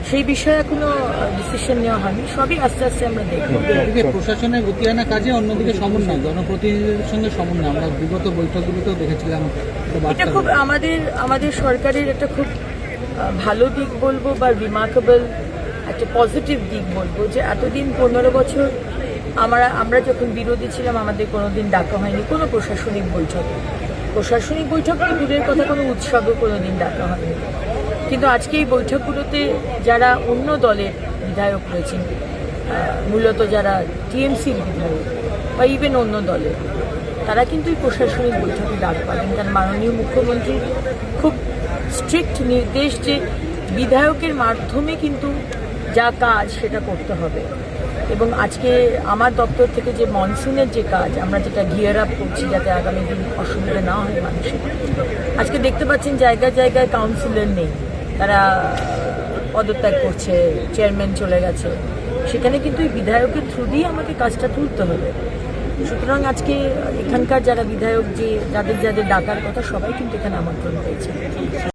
সেই বিষয়ে এখনো ডিসিশন নেওয়া হয়নি, সবই আস্তে আস্তে আমরা দেখব। একদিকে প্রশাসনের গতি আনা কাজে, অন্যদিকে সমন্বয়, জনপ্রতিনিধিদের সঙ্গে সমন্বয় আমরা বিগত বৈঠকগুলোতেও দেখেছিলাম। এটা খুব আমাদের সরকারের একটা খুব ভালো দিক বলবো, বা রিমার্কেবল একটা পজিটিভ দিক বলবো, যে এতদিন 15 বছর আমরা যখন বিরোধী ছিলাম আমাদের কোনোদিন ডাকা হয়নি কোনো প্রশাসনিক বৈঠক তো দূরের কথা, কোনো উৎসবে কোনোদিন ডাকা হয়নি। কিন্তু আজকে এই বৈঠকগুলোতে যারা অন্য দলের বিধায়ক রয়েছেন, মূলত যারা টিএমসির বিধায়ক বা ইভেন অন্য দলের, তারা কিন্তু এই প্রশাসনিক বৈঠকে ডাক পাবেন, কারণ মাননীয় মুখ্যমন্ত্রীর খুব স্ট্রিক্ট নির্দেশ যে বিধায়কের মাধ্যমে কিন্তু যা কাজ সেটা করতে হবে। এবং আজকে আমার দপ্তর থেকে যে মনসুনের যে কাজ আমরা যেটা গিয়ার আপ করছি যাতে আগামী দিন অসুবিধা না হয় মানুষের, আজকে দেখতে পাচ্ছেন জায়গায় জায়গায় কাউন্সিলর নেই, তারা পদত্যাগ করছে, চেয়ারম্যান চলে গেছে, সেখানে কিন্তু এই বিধায়কের থ্রু দিয়ে আমাকে কাজটা তুলতে হবে। সুতরাং আজকে এখানকার যারা বিধায়ক, যাদের ডাকার কথা, সবাই কিন্তু এখানে আমন্ত্রণ পেয়েছে।